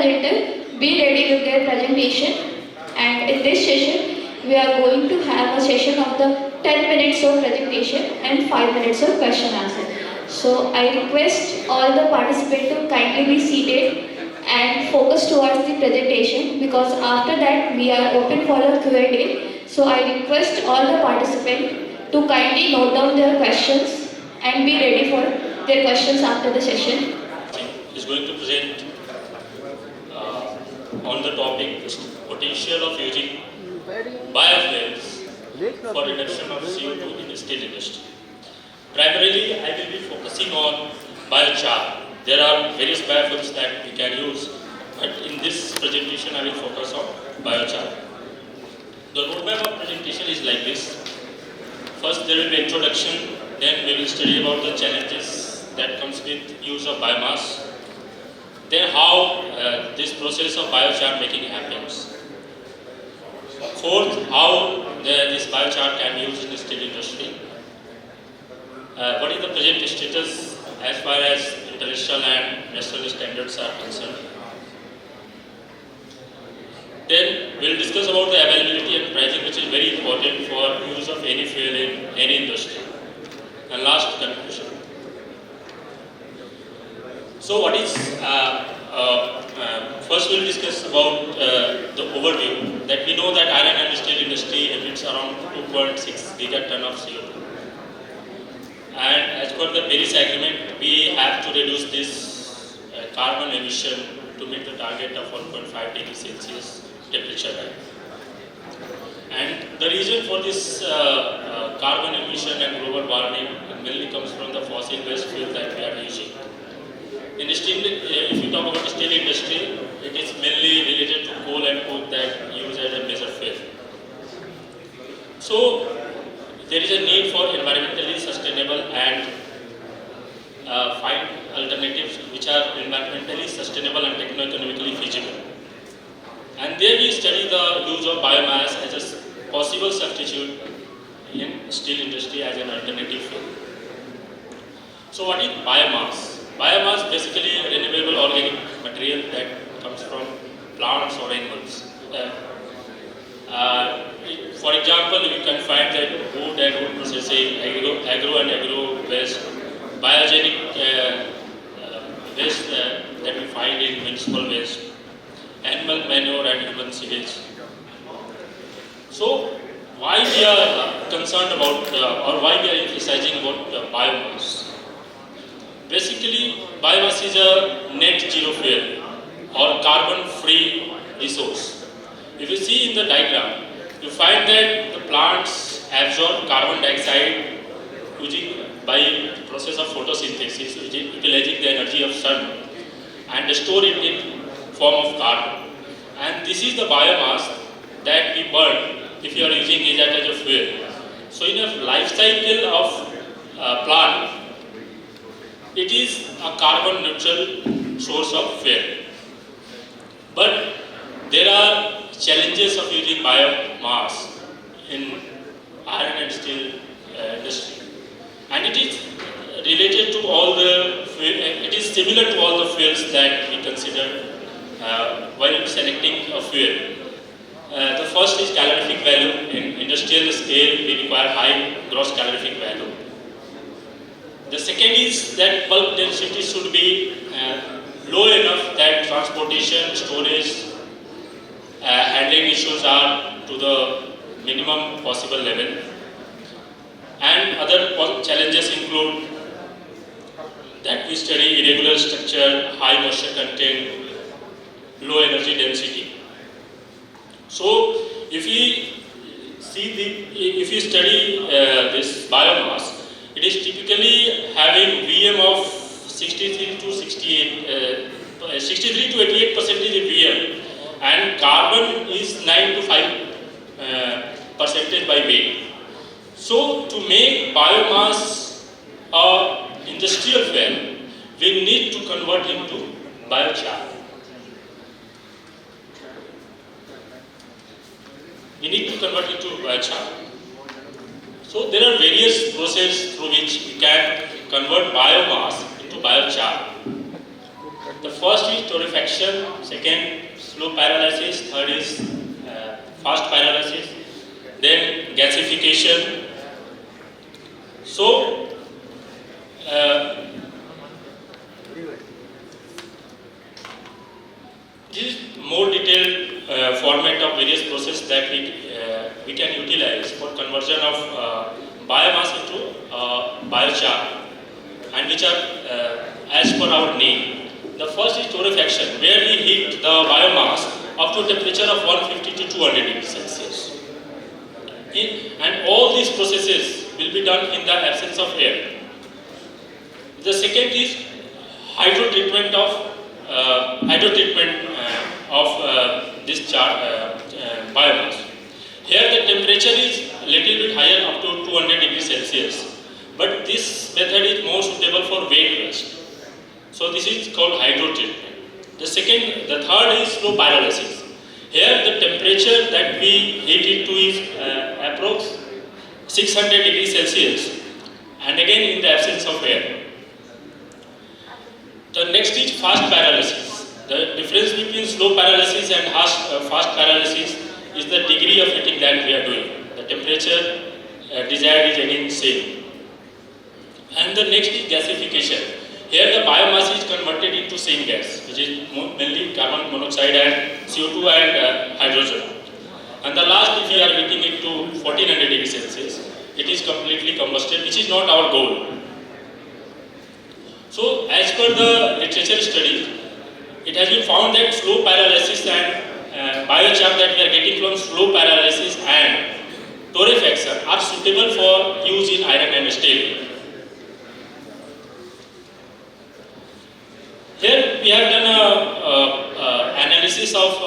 presenter be ready with their presentation. And in this session, we are going to have a session of the 10 minutes of presentation and 5 minutes of question answer. So I request all the participants to kindly be seated and focus towards the presentation, because after that we are open for a Q&A. So I request all the participants to kindly note down their questions and be ready for their questions after the session. Is going to present on the topic potential of using biofuels for reduction of CO2 in the steel industry. Primarily, I will be focusing on biochar. There are various biofuels that we can use, but in this presentation, I will focus on biochar. The roadmap of presentation is like this. First, there will be introduction. Then we will study about the challenges that comes with use of biomass. Then how this process of biochar making happens. Fourth, how this biochar can be used in the steel industry. What is the present status as far as international and national standards are concerned. Then we will discuss about the availability and pricing, which is very important for use of any fuel in any industry. And last, conclusion. So what is, first we will discuss about the overview, that we know that iron and steel industry emits around 2.6 gigaton of CO2. And as per the Paris Agreement, we have to reduce this carbon emission to meet the target of 1.5 degrees Celsius temperature rise. And the reason for this carbon emission and global warming mainly comes from the fossil-based fuel that we are using. In the steel, if you talk about the steel industry, it is mainly related to coal and coke that use as a major fuel. So there is a need for environmentally sustainable and find alternatives which are environmentally sustainable and techno-economically feasible. And there we study the use of biomass as a possible substitute in steel industry as an alternative fuel. So what is biomass? Biomass basically a renewable organic material that comes from plants or animals. For example, you can find that wood and wood processing, agro and agro waste, biogenic waste that we find in municipal waste, animal manure and human sewage. So, why we are concerned about or why we are emphasizing about biomass? Basically, biomass is a net zero fuel or carbon-free resource. If you see in the diagram, you find that the plants absorb carbon dioxide by the process of photosynthesis, utilizing the energy of sun, and store it in form of carbon. And this is the biomass that we burn if you are using it as a fuel. So in a life cycle of plant, it is a carbon neutral source of fuel. But there are challenges of using biomass in iron and steel industry, and it is related to all the it is similar to all the fuels that we consider while selecting a fuel. The first is calorific value. In industrial scale, we require high gross calorific value. The second is that bulk density should be low enough that transportation, storage, handling issues are to the minimum possible level. And other challenges include that we study irregular structure, high moisture content, low energy density. So if we study this biomass, it is typically having VM of 63 to 88% VM, and carbon is 9 to 5% by weight. So to make biomass a industrial fuel, we need to convert into biochar. We need to convert into biochar. So there are various processes through which we can convert biomass into biochar. The first is torrefaction, second slow pyrolysis, third is fast pyrolysis, then gasification. So, this is more detailed format of various processes that we can utilize for conversion of biomass into biochar, and which are as per our name. The first is torrefaction, where we heat the biomass up to a temperature of 150 to 200 degrees Celsius. And all these processes will be done in the absence of air. The second is hydrotreatment of this biomass. Here the temperature is a little bit higher, up to 200 degrees Celsius. But this method is more suitable for wet waste. So this is called hydrotreatment. The third is slow pyrolysis. Here the temperature that we heat it to is approx 600 degrees Celsius, and again in the absence of air. The next is fast pyrolysis. The difference between slow pyrolysis and fast pyrolysis is the degree of heating that we are doing. The temperature desired is again same. And the next is gasification. Here the biomass is converted into same gas, which is mainly carbon monoxide and CO2 and hydrogen. And the last, if we are heating it to 1400 degrees Celsius, it is completely combusted, which is not our goal. So, as per the literature studies, it has been found that slow pyrolysis and biochar that we are getting from slow pyrolysis and torrefaction are suitable for use in iron and steel. Here we have done an analysis of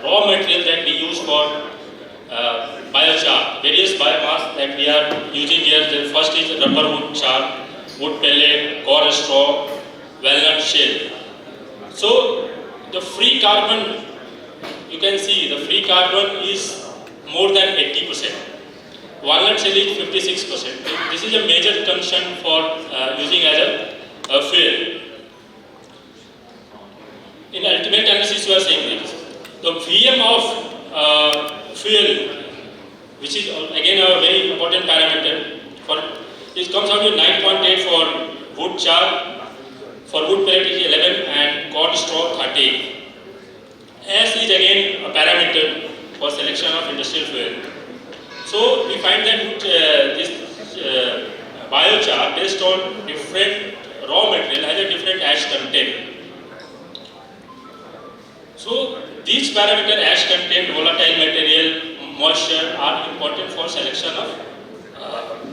raw material that we use for biochar, various biomass that we are using here. The first is rubber wood char, wood pellet, core straw, walnut shell. So the free carbon, you can see the free carbon is more than 80%. Walnut shell is 56%. This is a major concern for using as a fuel. In ultimate analysis, we are saying this. The VM of fuel, which is again a very important parameter, this comes out to 9.8 for wood char, for wood pellet is 11 and corn straw 13. S is again a parameter for selection of industrial fuel. So we find that this biochar based on different raw material has a different ash content. So these parameters, ash content, volatile material, moisture, are important for selection of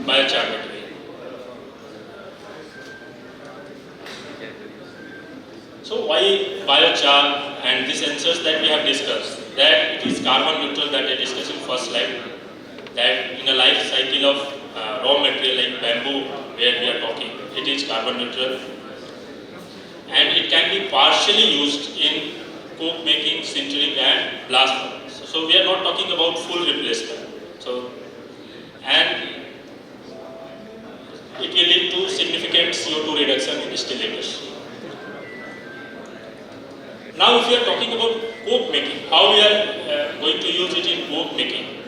biochar material. So why biochar? And this answers that we have discussed, that it is carbon neutral, that I discussed in first slide, that in a life cycle of raw material like bamboo, where we are talking, it is carbon neutral, and it can be partially used in coke making, sintering and blast furnace. So we are not talking about full replacement. So, and it will lead to significant CO2 reduction in the steel industry. Now if we are talking about coke making, how we are going to use it in coke making.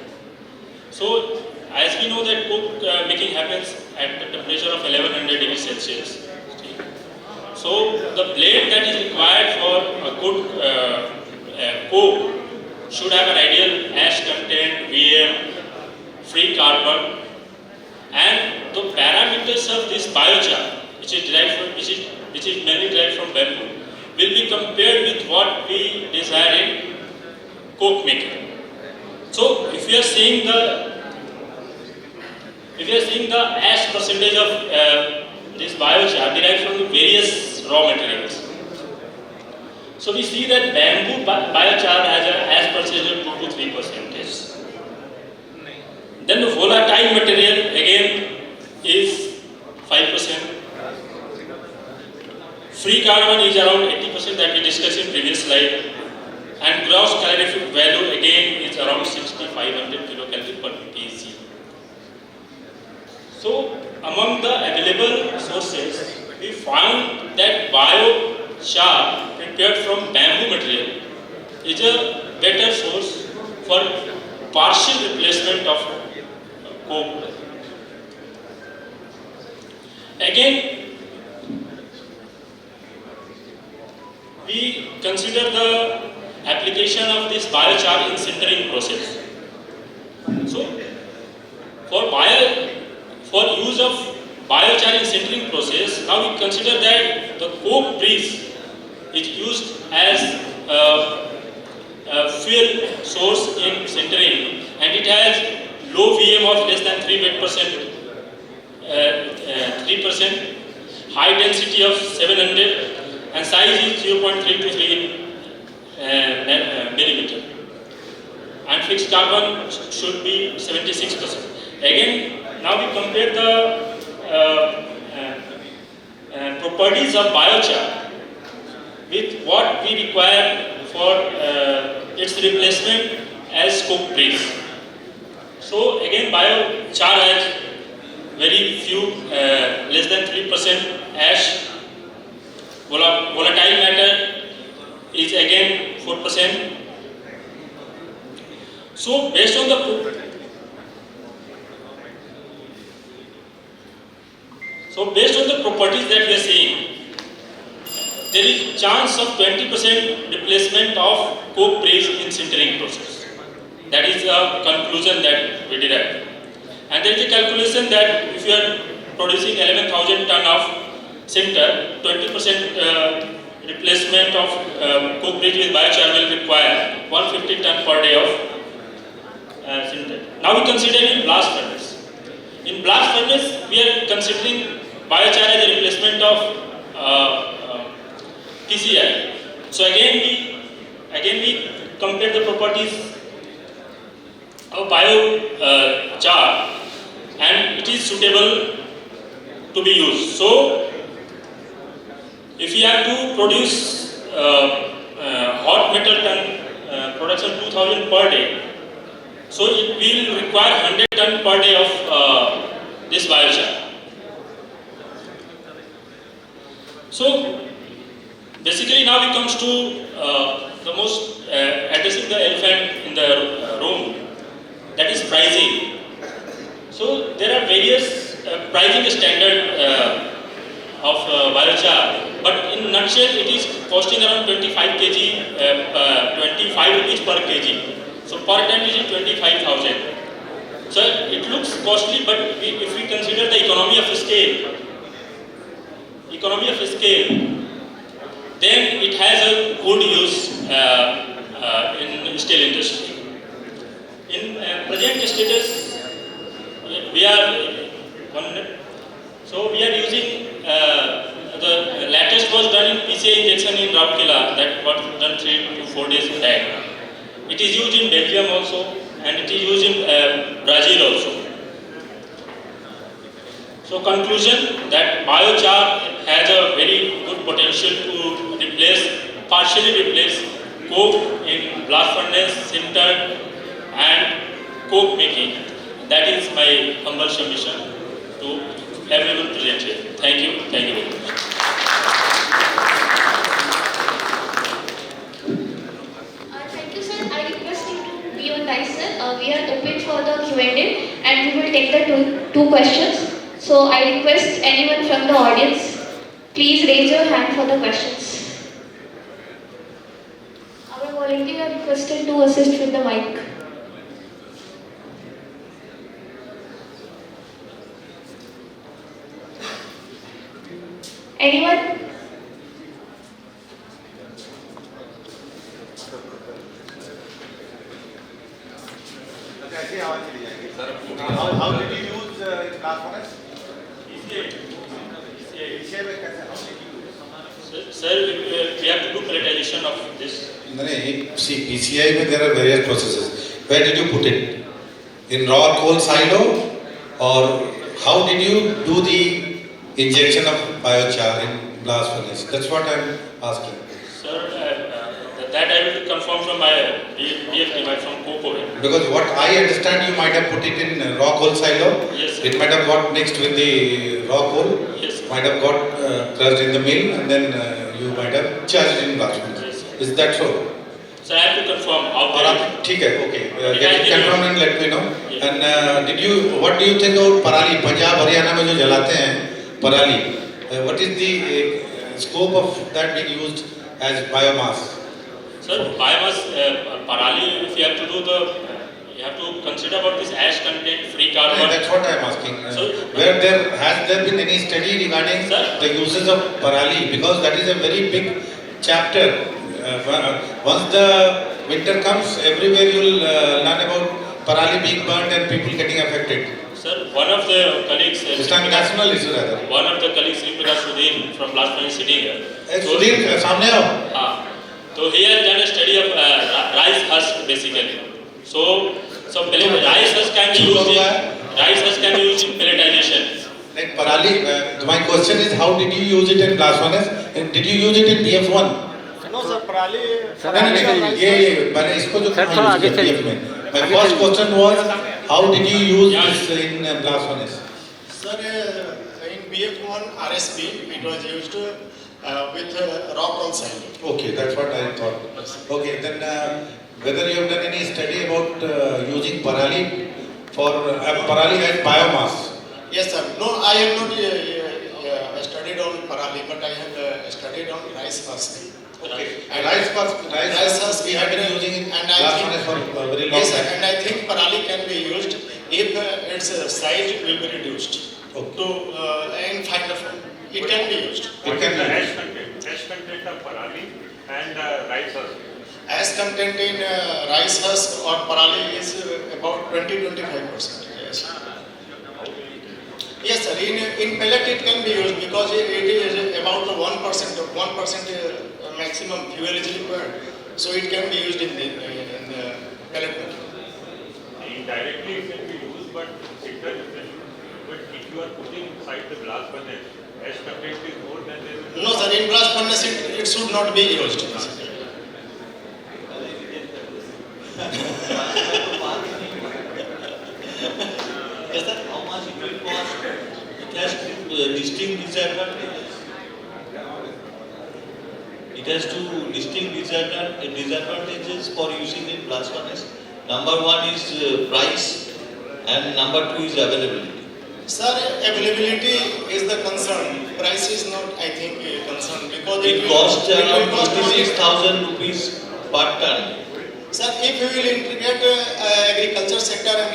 So as we know that coke making happens at the temperature of 1100 degrees Celsius. So the blade that is required for a good coke should have an ideal ash content, VM, free carbon, and the parameters of this biochar, which is mainly derived from bamboo, will be compared with what we desire in coke making. So if we are seeing the ash percentage of this biochar derived from various raw materials. So we see that bamboo biochar has an ash percentage of 2 to 3%. Then the volatile material again is 5%. Free carbon is around 80% that we discussed in previous slide, and gross calorific value again is around 6500 kilocalorie per kg. So among the available sources, we found that biochar prepared from bamboo material is a better source for partial replacement of coke. Again, we consider the application of this biochar in sintering process. So, for use of biochar in sintering process, now we consider that the coke grease is used as a fuel source in sintering, and it has low VM of less than 3%, 3%, high density of 700, and size is 0.3 to 3 millimeter, and fixed carbon should be 76%. Again, now we compare the properties of biochar with what we require for its replacement as coke grease. So again, biochar has very few, less than 3% ash. Volatile matter is again 4%. So based on the properties that we are seeing, there is chance of 20% replacement of coke grease in sintering process. That is a conclusion that we derived. And there is a calculation that if you are producing 11,000 ton of sinter, 20% replacement of coke grease with biochar will require 150 ton per day of sinter. Now we consider in blast furnace. In blast furnace, we are considering biochar as a replacement of PCI. So again we compare the properties of biochar, and it is suitable to be used. So if we have to produce hot metal ton production 2000 per day, so it will require 100 ton per day of this biochar. So basically now we comes to the most addressing the elephant in the room, that is pricing. So there are various pricing standard of biochar, but in nutshell it is costing around 25 kg, 25 rupees per kg. So per ton it is 25,000. So it looks costly, but if we consider the economy of scale, then it has a good use in steel industry. In present status, we are using the latest was done in PCI injection in Rourkela, that was done 3 to 4 days back. It is used in Belgium also, and it is used in Brazil also. So conclusion that biochar has a very good potential to partially replace coke in blast furnace, sinter, and coke making. That is my humble submission to everyone present here. Thank you very much. Thank you, sir. I request you to be on dice, sir. We are open for the Q&A, and we will take the two questions. So I request anyone from the audience, please raise your hand for the questions. Our volunteer are requested to assist with the mic. Anyone? How did you use blast furnace? Sir, we have to do pelletization of this. See, PCI there are various processes. Where did you put it? In raw coal silo, or how did you do the injection of biochar in blast furnace? That's what I'm asking. Sir, that I will confirm from my BFT, from COCO. Because what I understand, you might have put it in raw coal silo. Yes, sir. It might have got mixed with the raw coal. Yes, sir. Might have got crushed in the mill, and then you might have charged in blast furnace. Yes, sir. Is that so? So I have to confirm how और आप ठीक है, okay. Did Get I it give you- confirmed and let me know. Yeah. And what do you think about पराली? पंजाब हरियाणा में जो जलाते हैं पराली, what is the scope of that being used as biomass? Sir, biomass, parali, if you have to do you have to consider about this ash content, free carbon. That's what I am asking. So- Has there been any study regarding Sir? the uses of parali? Because that is a very big chapter. Once the winter comes, everywhere you will learn about parali being burnt and people getting affected. Sir, one of the colleagues, It's a national issue rather. one of the colleagues, Sri Prakash Sudhin from Blast Furnace sitting here. So- Sudhir, सामने आओ. So he has done a study of rice husk basically. So rice husk can be used in pelletization. Like parali, my question is, how did you use it in blast furnace? And did you use it in BF1? No, sir, Parali. नहीं, ये मैंने इसको जो sir, थोड़ा आगे चलिए। BF में. My first question was, how did you use Yeah. this in blast furnace? Sir, in BF1 RSB, it was used with raw coal silo. Okay, that's what I thought. Okay, then whether you have done any study about using parali for parali as biomass? Yes, sir. No, I have not studied on Parali, but I have studied on rice husk. Okay. And Rice rice husk we have been using in and I blast think- furnace for a very long Yes, sir, time. and I think Parali can be used if its size will be reduced Okay. to in finer form. It can be used. It can be Ash used. content of parali and rice husk. As content in rice husk or Parali is about 20-25%. Yes. Yes, sir. In pellet it can be used because it is about 1% maximum fuel is required. So it can be used in the pellet method. Indirectly it can be used, but sector different. But if you are putting inside the blast furnace, ash content is more than there. No, sir. In blast furnace it should not be used. Yes, sir. How much it will cost? It has two distinct disadvantages. It has two distinct disadvantages for using in blast furnace. Number one is price, and number two is availability. Sir, availability is the concern. Price is not, I think, a concern because It will- costs it will around cost only- 26,000 rupees per ton. Sir, if we will integrate agriculture sector and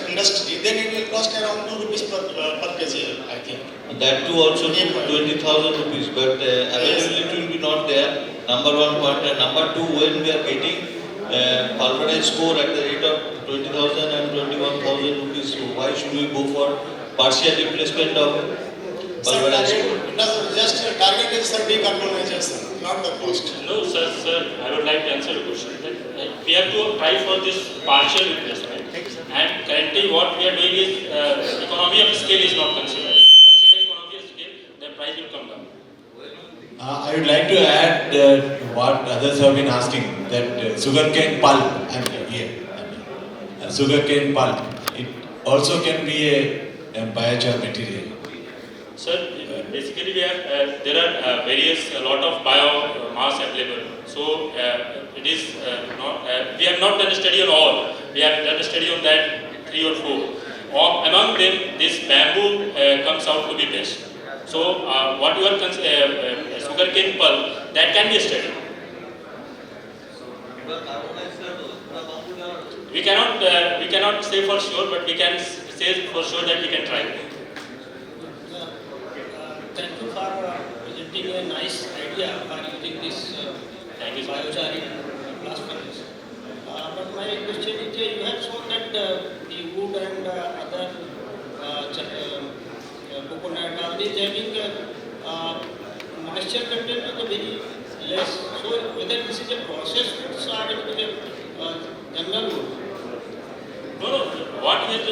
industry, then it will cost around 2 rupees per kg, I think. That too also 20,000 rupees, but availability will be not there. Number one point, and number two, when we are getting pulverized core at the rate of 20,000 and 21,000 rupees, so why should we go for partial replacement of Sir, pulverized core? just target is sir decarbonization, not the cost. No, sir, I would like to answer your question. That we have to try for this partial replacement. And currently what we are doing is economy of scale is not considered. Consider economy of scale, the price will come down. I would like to add what others have been asking, that sugarcane pulp, sugarcane pulp, it also can be a biochar material. Sir, basically we have there are a lot of biomass available. So it is not we have not done a study on all. We have done a study on that 3 or 4. Among them, this bamboo comes out to be best. So what you are sugarcane pulp, that can be a study. We cannot say for sure, but we can say for sure that we can try. Thank you for presenting a nice idea for using this Thank you, sir. biochar in blast furnace. But my question is, you have shown that the wood and other coconut, all these having moisture content is very less. So whether this is a processed wood or it is a general wood? No. What we have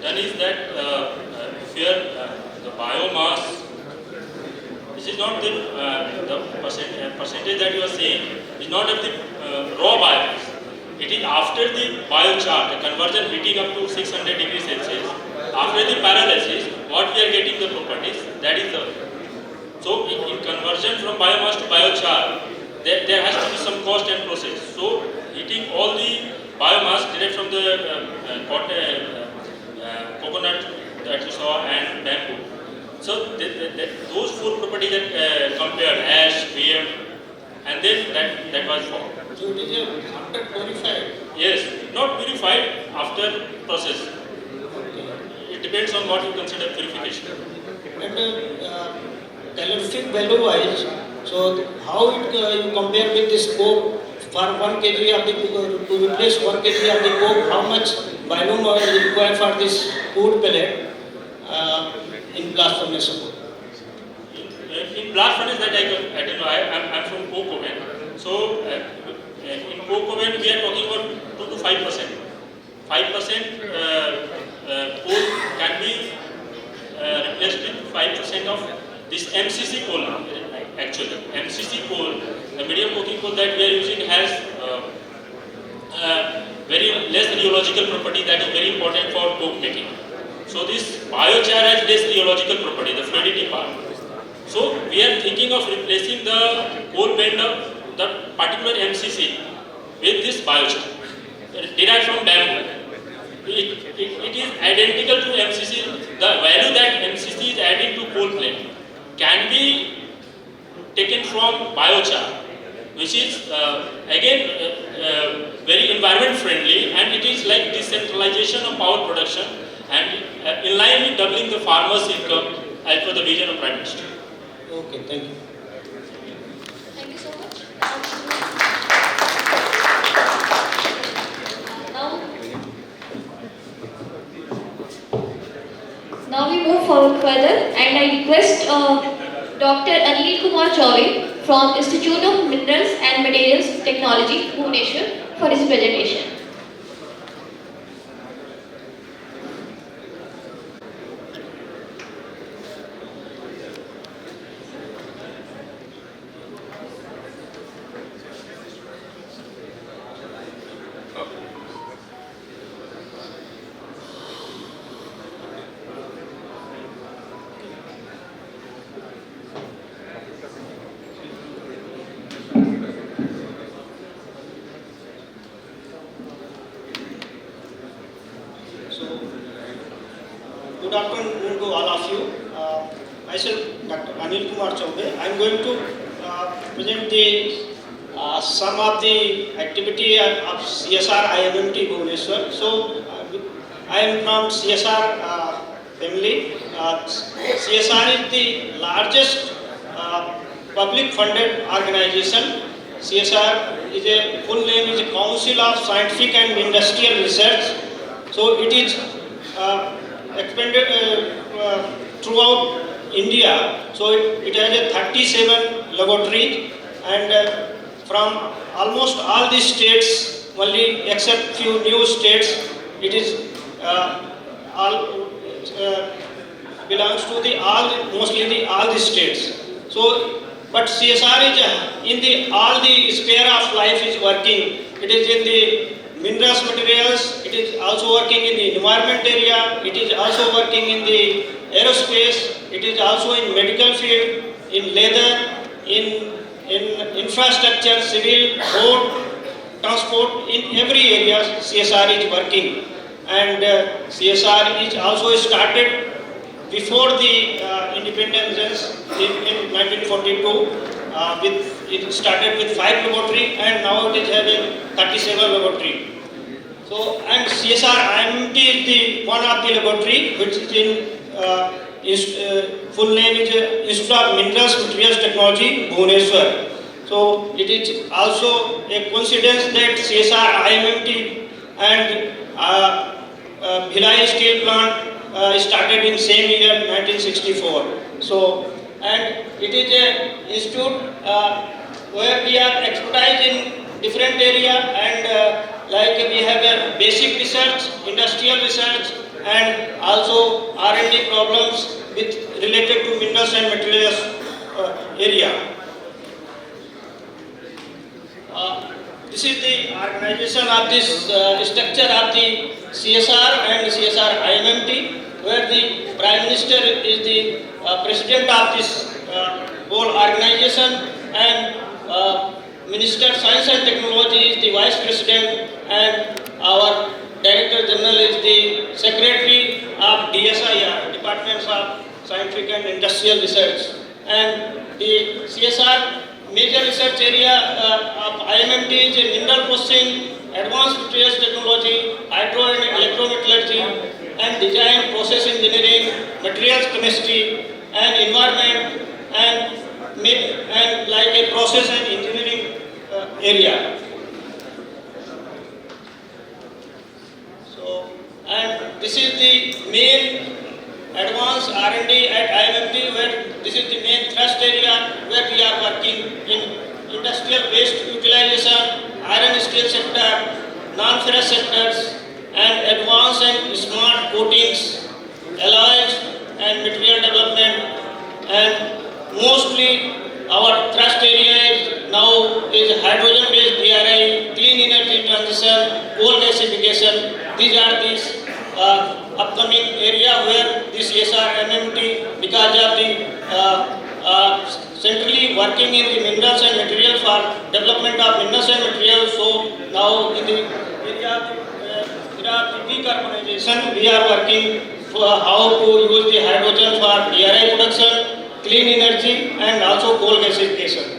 done is that here the biomass is is not the percentage that you are saying is not of the raw biomass. It is after the biochar, the conversion heating up to 600 degrees Celsius. After the pyrolysis, what we are getting the properties, that is the. So in conversion from biomass to biochar, there has to be some cost and process. So heating all the biomass direct from the coconut that you saw and bamboo. So those four properties are compared, ash, VM, and then that was formed. So it is after purified. Yes, not purified, after process. It depends on what you consider purification. And calorific value wise, so how it you compare with this coke for 1 kg of the to replace 1 kg of the coke, how much volume is required for this food pellet in blast furnace support? In blast furnace that I don't know, I'm from coke oven. So in coke oven we are talking about 2 to 5%. 5% coal can be replaced with 5% of this MCC coal. Actually, MCC coal, the medium coking coal that we are using has very less rheological property that is very important for coke making. So this biochar has less rheological property, the fluidity part. So we are thinking of replacing the coal blend of the particular MCC with this biochar derived from bamboo. It is identical to MCC. The value that MCC is adding to coal blend can be taken from biochar, which is again very environment friendly, and it is like decentralization of power production and in line with doubling the farmers' income as per the vision of Prime Minister. Okay, thank you. Thank you so much. Now we move forward further, and I request Dr. Anil Kumar Chaube from Institute of Minerals and Materials Technology, Bhubaneswar, for his presentation. Good afternoon to all of you. Myself, Dr. Anil Kumar Chaube. I am going to present some of the activity of CSR IMMT Bhubaneswar. So, I am from CSR family. CSR is the largest public funded organization. CSR is a full name is a Council of Scientific and Industrial Research. So, it is expanded throughout India. So it has a 37 laboratories, and from almost all the states, only except few new states, it is all belongs to the all the states. So, but CSR is in the all the sphere of life is working. It is in the minerals materials, it is also working in the environment area, it is also working in the aerospace, it is also in medical field, in leather, in infrastructure, civil, road, transport, in every area CSR is working. And CSR is also started before the independence in 1942. It started with 5 laboratories, and now it is having 37 laboratories. So, and CSR IMT is the one of the laboratory which is in full name is Institute of Minerals Materials Technology, Bhubaneswar. So, it is also a coincidence that CSR IMT and Bhilai Steel Plant started in same year 1964. So, and it is a institute where we are expertise in different area, and like we have a basic research, industrial research, and also R&D problems with related to minerals and materials area. This is the organization of this structure of the CSR and CSR IMMT, where the Prime Minister is the president of this whole organization, and Minister Science and Technology is the vice president, and our Director General is the secretary of DSIR, Departments of Scientific and Industrial Research, and the CSR major research area of IMMT is mineral processing, advanced materials technology, hydro and electrometallurgy, and design, process engineering, materials chemistry, and environment, and like a process and engineering area. So, and this is the main advanced R&D at IMMT, where this is the main thrust area where we are working in industrial waste utilization, iron steel sector, non-ferrous sectors, and advanced and smart coatings, alloys and material development, and mostly our thrust area is now is hydrogen-based DRI, clean energy transition, coal gasification. These are these upcoming area where this CSR MMT, because of the centrally working in the minerals and materials for development of minerals and materials. So now in the area of the decarbonization, we are working for how to use the hydrogen for DRI production, clean energy, and also coal gasification.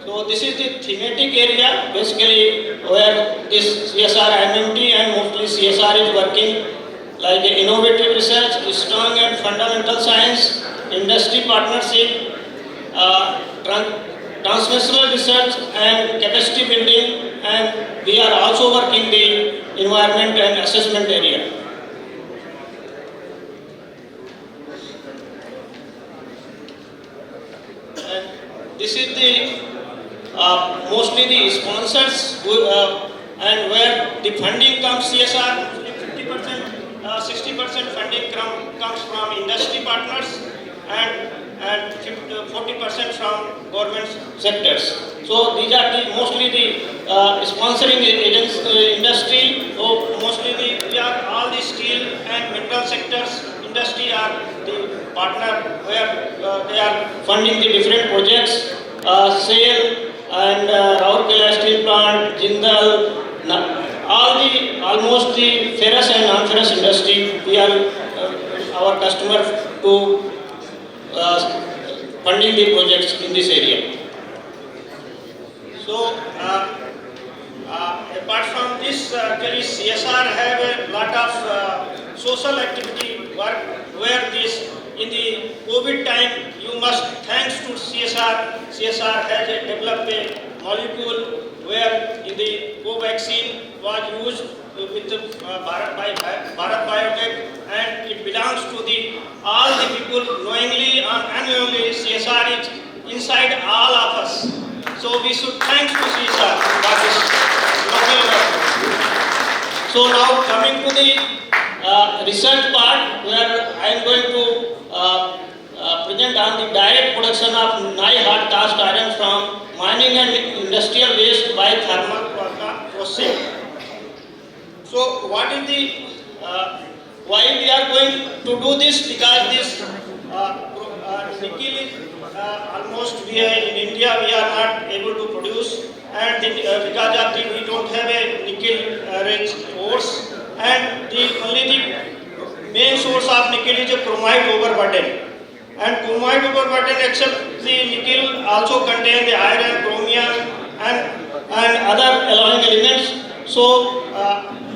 So this is the thematic area basically where this CSR MMT and mostly CSR is working, like innovative research, strong and fundamental science, industry partnership, transnational research and capacity building, and we are also working the environment and assessment area. And this is the mostly the sponsors and where the funding comes CSR, 50%, 60% funding comes from industry partners and 40% from government sectors. So these are the mostly the sponsoring agents industry. So mostly we are all the steel and mineral sectors industry are the partner where they are funding the different projects. SAIL and Rourkela Steel Plant, Jindal, almost the ferrous and non-ferrous industry, we are our customer to funding the projects in this area. So, apart from this, actually CSR have a lot of social activity work where this in the COVID time, you must thanks to CSR. CSR has developed a molecule where in the Covaxin was used with Bharat Biotech, and it belongs to the all the people knowingly and unknowingly. CSR is inside all of us. So we should thanks to CSR for this local work. So now coming to the research part, where I am going to present on the direct production of nigh hard cast iron from mining and industrial waste by thermal processing. So what is the why we are going to do this? Because this nickel is almost we are in India we are not able to produce, and because of the we don't have a nickel rich ores, and only the main source of nickel is a chromite overburden. And chromite overburden except the nickel also contain the iron, chromium and other alloying elements. So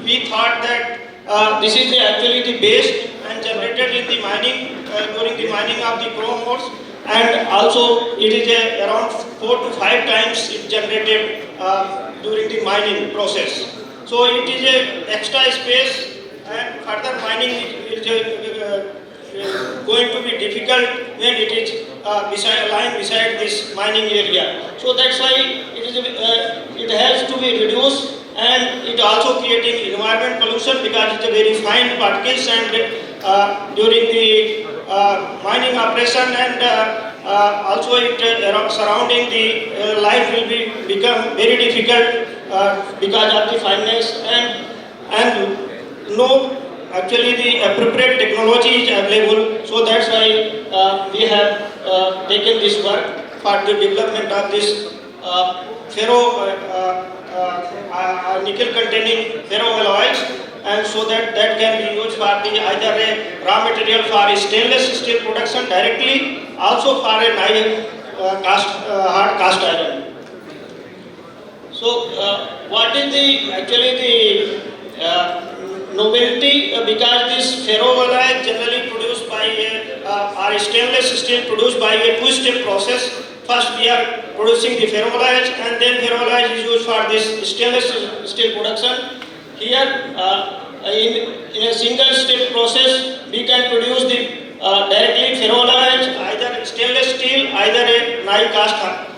we thought that this is actually the base and generated in the mining during the mining of the chrome ores, and also it is around 4 to 5 times it generated during the mining process. So it is a extra space, and further mining is going to be difficult when it is lying beside this mining area. So that's why it has to be reduced, and it also creating environment pollution because it's a very fine particles, and during the mining operation, and also it surrounding the life will become very difficult because of the finance, and no actually the appropriate technology is available. So that's why we have taken this work for the development of this nickel containing ferroalloys, and so that can be used for the either a raw material for stainless steel production directly, also for a hard cast iron. So what is the actually the novelty, because this ferroalloy generally produced by or stainless steel produced by a two-step process. First we are producing the ferroalloys, and then ferroalloys is used for this stainless steel production. Here in a single step process we can produce the directly ferroalloys, either stainless steel, either a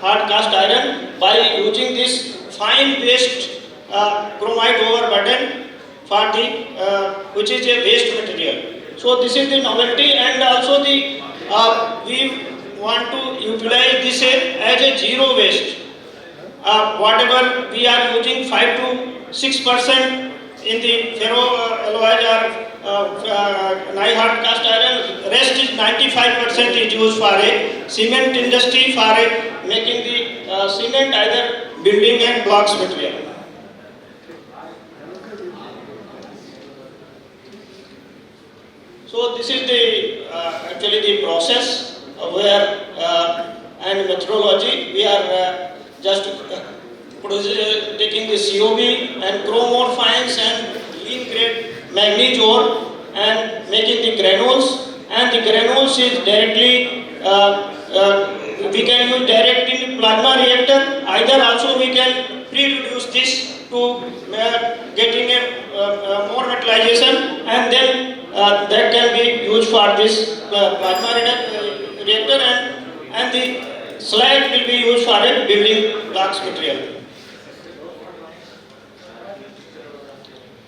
hard cast iron, by using this fine waste chromite overburden for the which is a waste material. So this is the novelty, and also the we want to utilize this as a zero waste. Whatever we are using 5 to 6% in the ferroalloy or hard cast iron, rest is 95% is used for a cement industry, for making the cement, either building and blocks material. So this is the actually the process where and methodology. We are just taking the COB and chrome ore fines and lean grade manganese ore and making the granules, and the granules is directly we can use direct in plasma reactor, either also we can pre-reduce this to getting a more metallization, and then that can be used for this plasma reactor, and the slag will be used for a building blocks material.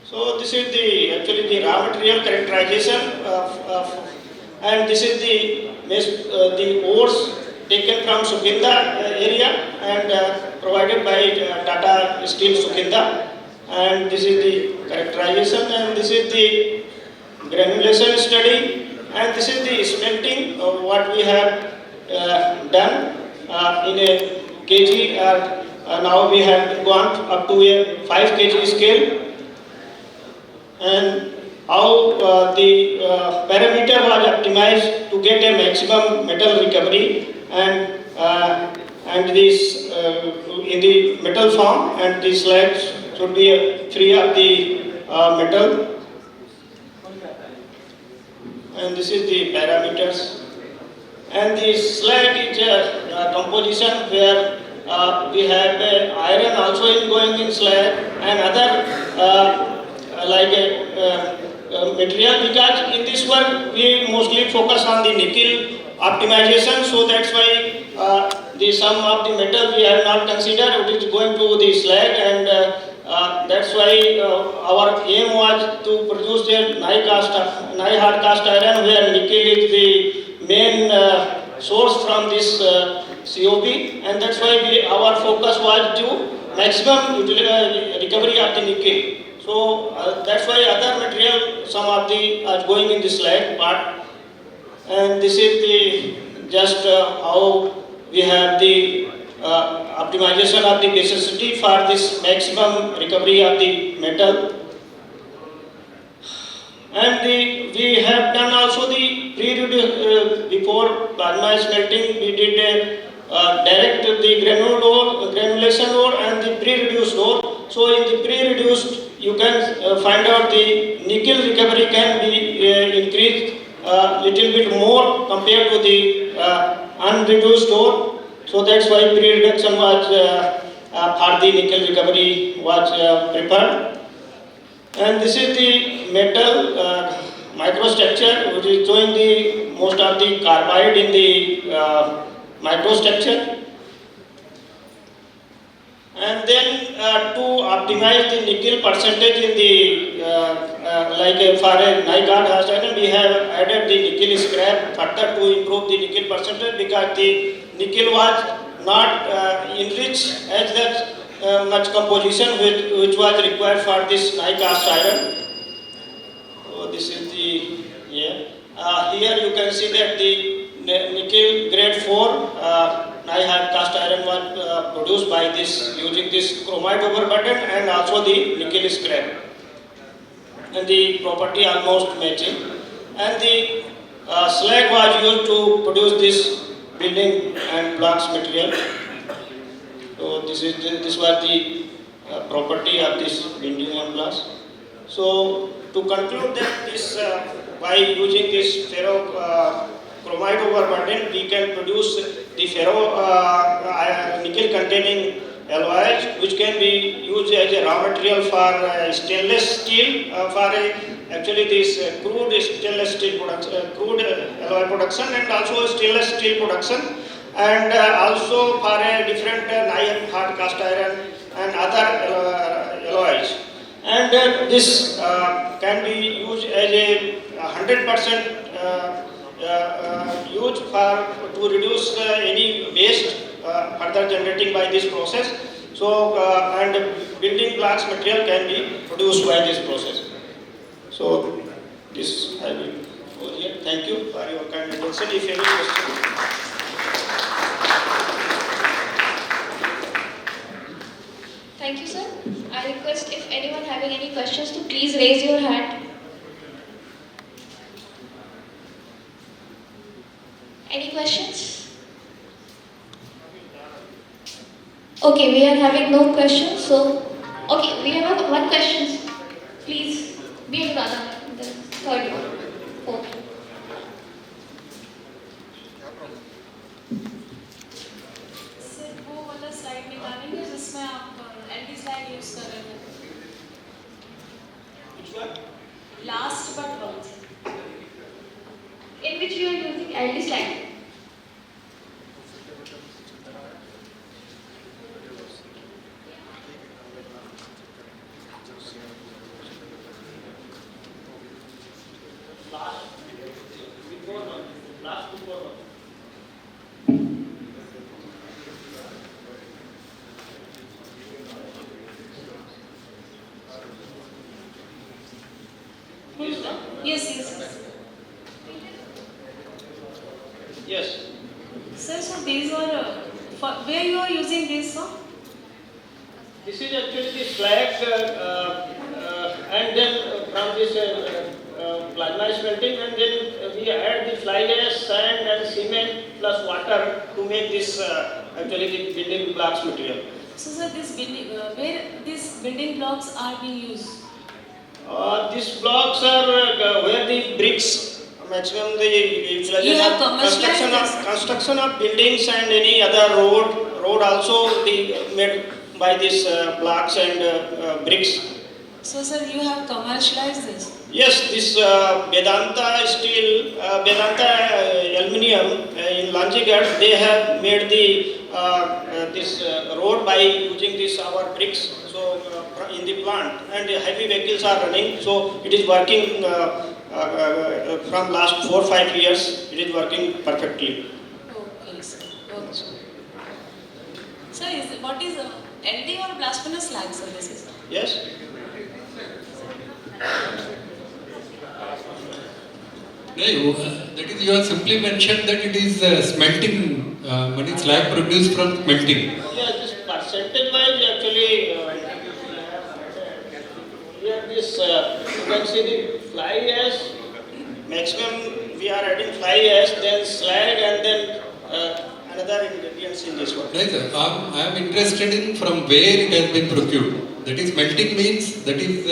So this is the actually the raw material characterization and this is the ores taken from Sukinda area and provided by Tata Steel Sukinda, and this is the characterization, and this is the granulation study, and this is the smelting of what we have done in a kg. Now we have gone up to a 5 kg scale, and how the parameter was optimized to get a maximum metal recovery, and this in the metal form, and the slags should be free of the metal, and this is the parameters. And the slag is a composition where we have iron also going in slag and other like material, because in this work we mostly focus on the nickel optimization, so that's why the sum of the metal we have not considered, it is going to the slag, and that's why our aim was to produce a hard cast iron where nickel is the main source from this COB, and that's why our focus was to maximum recovery of the nickel. So that's why other material, some of the are going in the slag part, and this is the just how we have the optimization of the basicity for this maximum recovery of the metal. And we have done also the before plasma smelting, we did direct the granulation ore and the pre-reduced ore. So in the pre-reduced, you can find out the nickel recovery can be increased little bit more compared to the unreduced ore. So that's why pre-reduction was for the nickel recovery was prepared. And this is the metal microstructure, which is showing the most of the carbide in the microstructure. And then to optimize the nickel percentage in the for a Nikon cast iron, we have added the nickel scrap further to improve the nickel percentage because the nickel was not enriched as that much composition which was required for this Nikon cast iron. So this is the here you can see that the nickel grade 4 Nikon cast iron was produced by this using this chromite overburden and also the nickel scrap. And the property almost matching, and the slag was used to produce this building and blocks material. So this was the property of this building and blocks. So to conclude that this by using this ferro chromite overburden, we can produce the ferro nickel containing alloys which can be used as a raw material for stainless steel actually this crude stainless steel production, crude alloy production, and also stainless steel production, and also for a different hard cast iron and other alloys. And this can be used as a 100% used to reduce any waste further generating by this process. So and building blocks material can be produced by this process. So this I will go here. Thank you for your kind attention. If any question. Thank you, sir. I request if anyone having any questions to please raise your hand. Any questions? Okay, we are having no questions, so okay, we have one question. Please, be Radha, the third one. Fourth. Sir वो वाला slide निकालेंगे जिसमें आप anti slide use कर रहे हैं. Which one? Last but one. In which you are using LD slide. Yes, yes, yes. Yes. Sir, so these are where you are using this, sir? This is actually the slag and then from this plasma smelting, and then we add the fly ash, sand and cement plus water to make this actually the building blocks material. So, sir, this building, where these building blocks are being used? These blocks are where the bricks, maximum the You have commercialized construction of buildings and any other road also the made by these blocks and bricks. So, sir, you have commercialized this? Yes, this Vedanta steel, Vedanta aluminium in Lanjigarh, they have made the this road by using this our bricks. So in the plant, and heavy vehicles are running. So it is working from last 4-5 years. It is working perfectly. Okay, sir. Okay. Sir, what is LD or blast furnace slag, sir? This is. Yes. No, that is, you have simply mentioned that it is smelting, when it's slag produced from smelting. Yeah, this percentage wise actually, here this, you can see the fly ash, maximum we are adding fly ash, then slag, and then another ingredients in this one. Right, sir. I am interested in from where it has been procured. That is, smelting means, that is,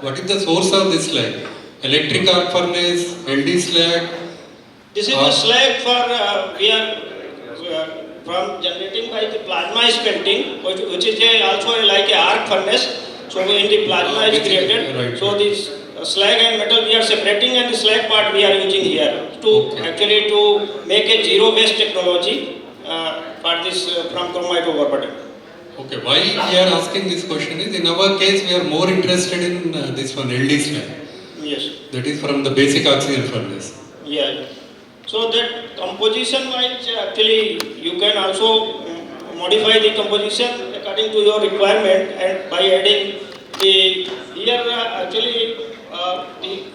what is the source of this slag? Electric arc furnace, LD slag. This is the slag for we are from generating by the plasma smelting, which is also like a arc furnace. So in the plasma is created. Right. So this slag and metal we are separating, and the slag part we are using here to actually to make a zero waste technology for this from chromite overburden. Okay, why we are asking this question is, in our case, we are more interested in this one, LD slab. Yes. That is from the basic oxygen furnace. Yeah. So that composition wise, actually, you can also modify the composition according to your requirement, and by adding the here actually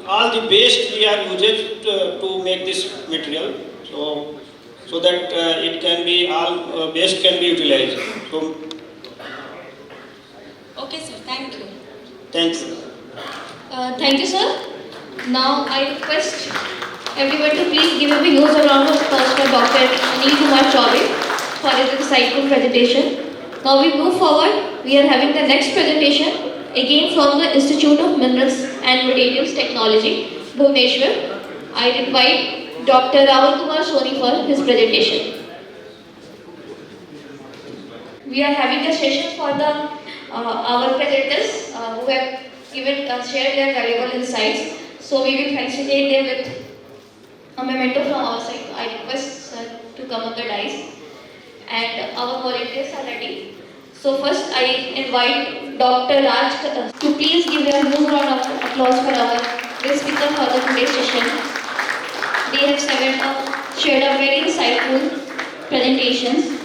all the waste we are used to make this material. So that it can be all waste can be utilized. So Okay, sir. Thank you. thanks. Thank you, sir. Now I request everyone to please give a huge round of applause for Dr. Anil Kumar Chaubey for his insightful presentation. Now we move forward. We are having the next presentation again from the Institute of Minerals and Materials Technology, Bhubaneswar. I invite Dr. Rahul Kumar Soni for his presentation. We are having a session for the our presenters who have given shared their valuable insights. So we will facilitate them with a memento from our side. I request sir to come on the dais, and our volunteers are ready. So first I invite Dr. Raj to please give a huge round of applause for our guest speaker for the today's session. They have shared a very insightful presentations.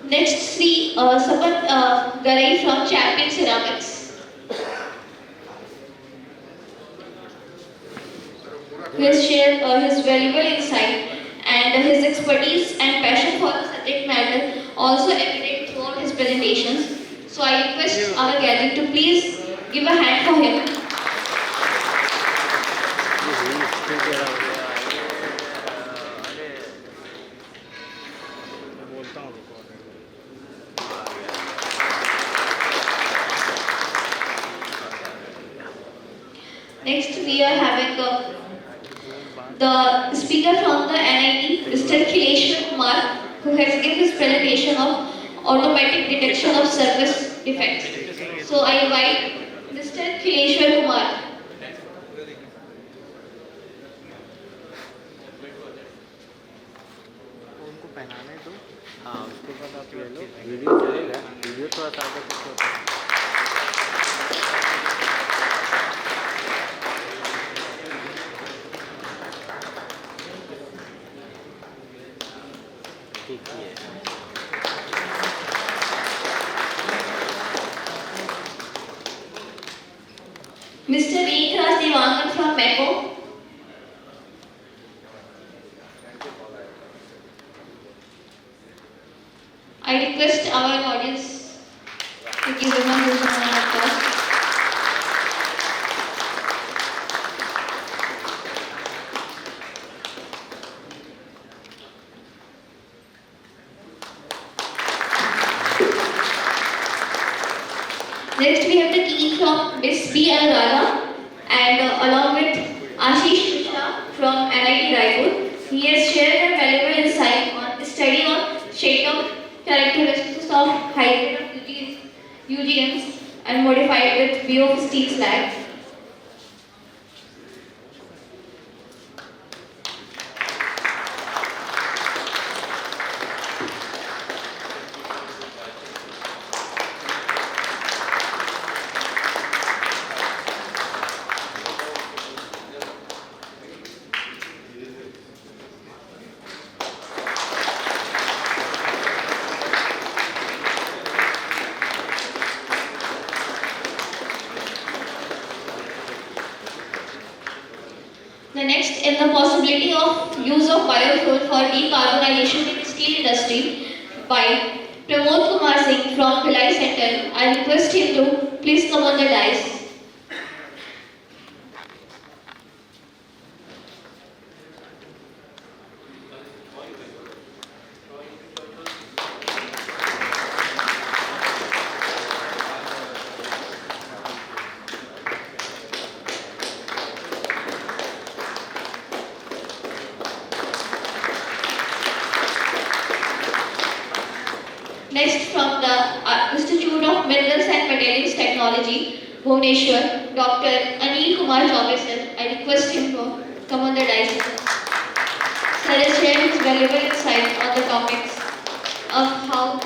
Next, Sri Sapat Garai from Champion Ceramics, who has shared his valuable insight, and his expertise and passion for the subject matter also evident throughout his presentations. So I request our gathering to please give a hand for him. Next, we are having the speaker from the NIT, Mr. Khileshwar Kumar, who has given his presentation of automatic detection of service defects. So I invite Mr. Khileshwar Kumar. उनको पहनाने दो हाँ उसके बाद आप ले लो video चलेगा video थोड़ा सा आगे पीछे होता है ठीक है Mr. Vekraj Diwangan from MECO. I request our audience to give him a huge round of applause. Next, we have the team from Miss B. Anuradha, and along with Ashish Mishra from NIT Raipur. He has shared a valuable insight on study on shakedown characteristics of hybrid of UGMs and modified with BO steel slag. The next is the possibility of use of biofuel for decarbonization in the steel industry by Pramod Kumar Singh from Bhilai Center. I request him to please come on the dais. Next from the Institute of Minerals and Materials Technology, Bhubaneswar, Dr. Anil Kumar Chaube sir. I request him to come on the dais. Sir has shared his valuable insight on the topics of how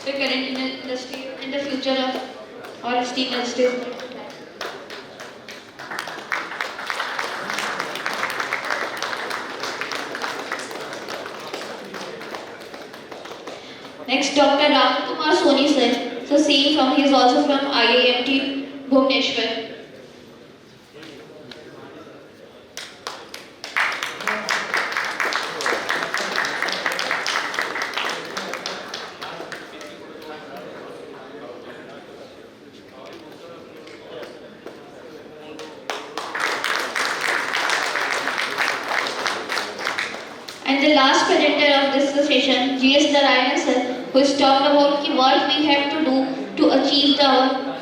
the current industry and the future of our steel industry is going to be. Next, Dr. Ram Kumar Soni sir. So same from, he is also from IIMT Bhubaneswar. And the last presenter of this session, G.S. Narayana sir, who is talked about what we have to do to achieve our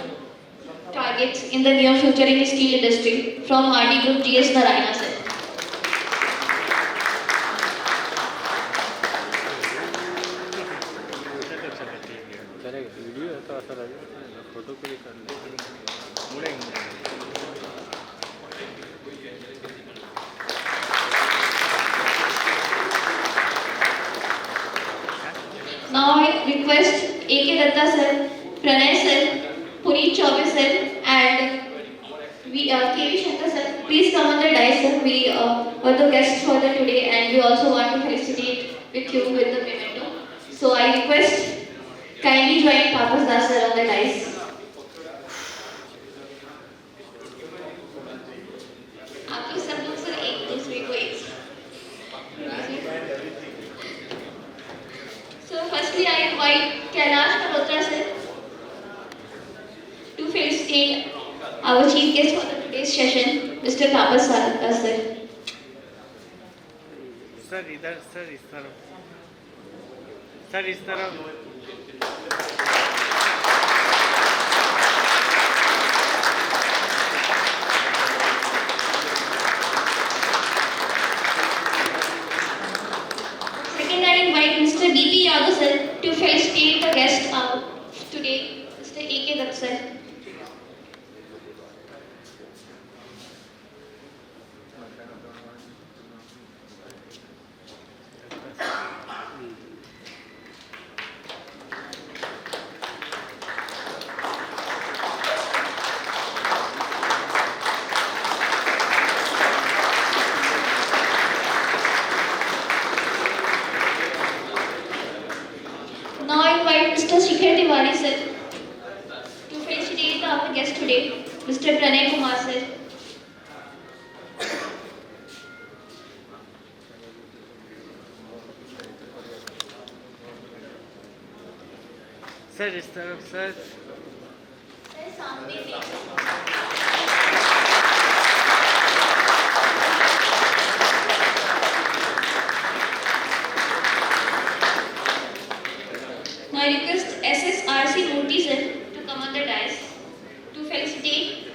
targets in the near future in the steel industry. From RD Group, G.S. Narayana sir. चलेगा video है तो ऐसा लगेगा photo click कर ले मुड़ेंगे Now I request A.K. Datta sir, Pranay sir, Puneet Chaube sir and K.V. Shankar sir. Please come on the dais sir. We were the guests for the today and we also want to felicitate with you with the memento. So I request kindly join Tapas Das sir on the dais. आप लोग सब लोग sir एक दूसरे को एक So firstly, I invite Kailash Malhotra sir to felicitate our chief guest for the today's session, Mr. Tapas Das sir. Sir इधर sir इस तरफ सर इस तरफ Second, I invite Mr. B.P. Yadav sir to felicitate the guest today, Mr. A.K. Dutt sir. Now I invite Mr. Shikhar Tiwari sir to felicitate our guest today, Mr. Pranay Kumar sir. Sir इस तरफ sir Sir, सामने देखिए. Now I request SSRC Murthy sir to come on the dais to felicitate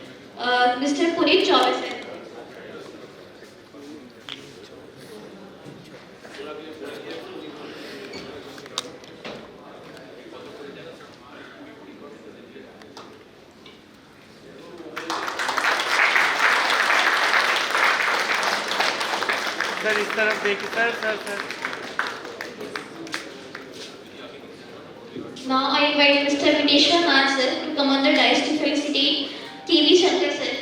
Mr. Puneet Chaube sir. Sir इस तरफ देखिए sir Now I invite Mr. Videshwar Nath sir to come on the dais to felicitate K.V. Shankar sir.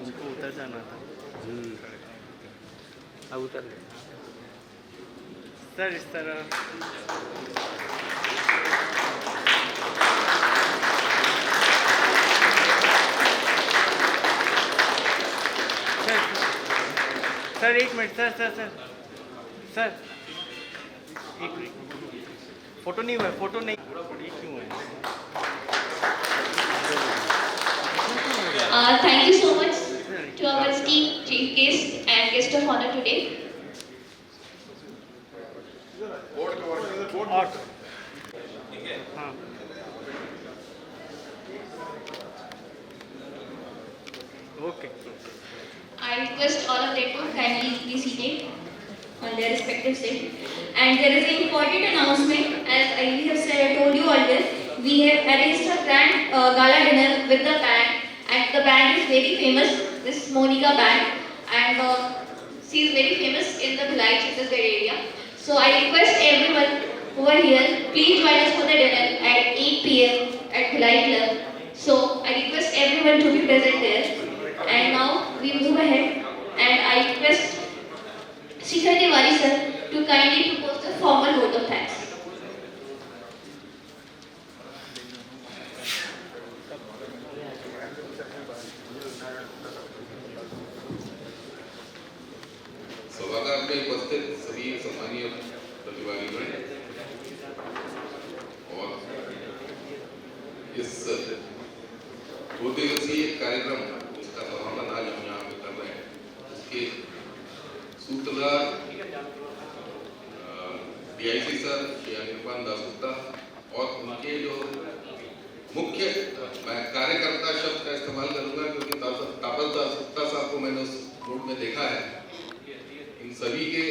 उनको उतर जाना था अब उतर गए सर इस तरफ सर एक मिनट सर एक मिनट फोटो नहीं हुआ फोटो नहीं ये क्यों है Thank you so much to our esteemed chief guest and guest of honor today. और हाँ okay I request all of them to kindly be seated on their respective seat. And there is an important announcement, as I have said, I told you earlier, we have arranged a grand gala dinner with the band, and the band is very famous, this Monica band, and she is very famous in the Bhilai Chhattisgarh area. So I request everyone who are here, please join us for the dinner at 8 p.m. at Bhilai Club. So I request everyone to be present there. And now we move ahead, and I request Shikhar Tiwari sir to kindly propose the formal vote of thanks. सभागार में उपस्थित सभी सम्मानीय प्रतिभागियों और इस 2 दिवसीय कार्यक्रम जिसका समापन आज हम यहाँ पे कर रहे हैं, उसके सूत्रधार DIC सर श्री अनिल दासगुप्ता और उनके जो मुख्य, मैं कार्यकर्ता शब्द का इस्तेमाल करूंगा क्योंकि तापस दासगुप्ता साहब को मैंने उस बोर्ड में देखा है। इन सभी के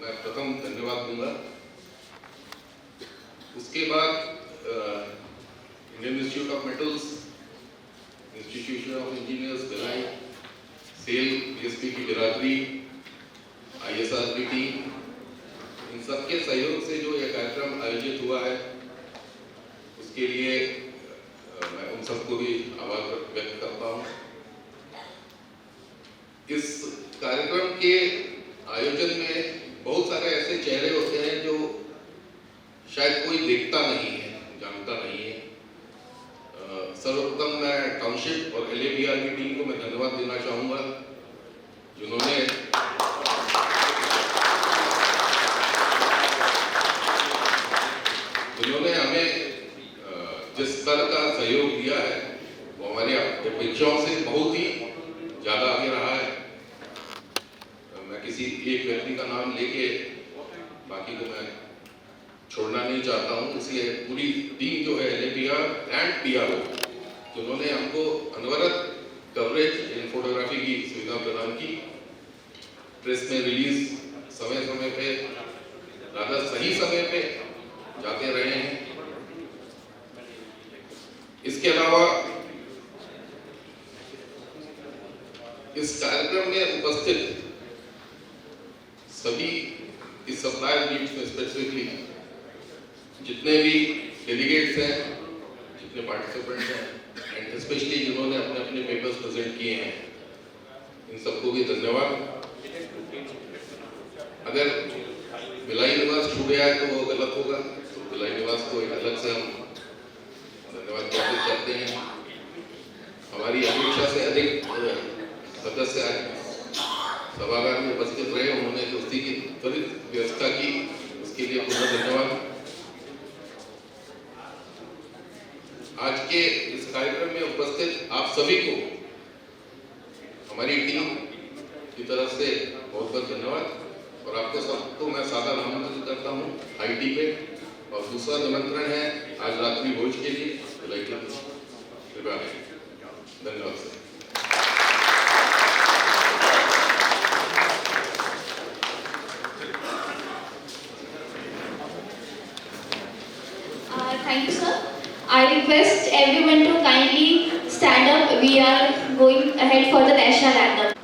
मैं प्रथम धन्यवाद दूंगा। उसके बाद Indian Institute of Metals, Institution of Engineers Bhilai, SAIL PSP की बिरादरी, ISRB टीम, इन सबके सहयोग से जो यह कार्यक्रम आयोजित हुआ है उसके लिए मैं उन सबको भी आभार व्यक्त करता हूँ। इस कार्यक्रम के आयोजन में बहुत सारे ऐसे चेहरे होते हैं जो शायद कोई देखता नहीं है, जानता नहीं है। सर्वप्रथम मैं टाउनशिप और LABR की टीम को मैं धन्यवाद देना चाहूँगा जिन्होंने हमें जिस स्तर का सहयोग दिया है वो हमारी अपेक्षाओं से बहुत ही ज़्यादा आगे रहा है। मैं किसी एक व्यक्ति का नाम लेके बाकी को मैं छोड़ना नहीं चाहता हूँ, इसलिए पूरी टीम जो है LABR एंड PRO जिन्होंने हमको अनवरत कवरेज इन फोटोग्राफी की सुविधा प्रदान की, प्रेस में रिलीज समय समय पे राधा सही समय पे जाते रहे हैं। इसके अलावा इस कार्यक्रम में उपस्थित सभी इस सप्लायर मीट में स्पेसिफिकली जितने भी डेलीगेट्स हैं, जितने पार्टिसिपेंट्स हैं एंड स्पेशली जिन्होंने अपने अपने पेपर्स प्रेजेंट किए हैं, इन सबको भी धन्यवाद। अगर भिलाई निवास छूट गया है तो वो गलत होगा, तो भिलाई निवास को एक अलग से हम धन्यवाद ज्ञापित करते हैं। हमारी अपेक्षा से अधिक सदस्य आज सभागार में उपस्थित रहे, उन्होंने कुश्ती की त्वरित व्यवस्था की, उसके लिए पूरा धन्यवाद। आज के इस कार्यक्रम में उपस्थित आप सभी को हमारी टीम की तरफ से बहुत बहुत धन्यवाद और आपको सबको मैं सादर आमंत्रित करता हूँ IT पे। और दूसरा निमंत्रण है आज रात्रि भोज के लिए, कृपया धन्यवाद sir. Thank you, sir. I request everyone to kindly stand up. We are going ahead for the national anthem.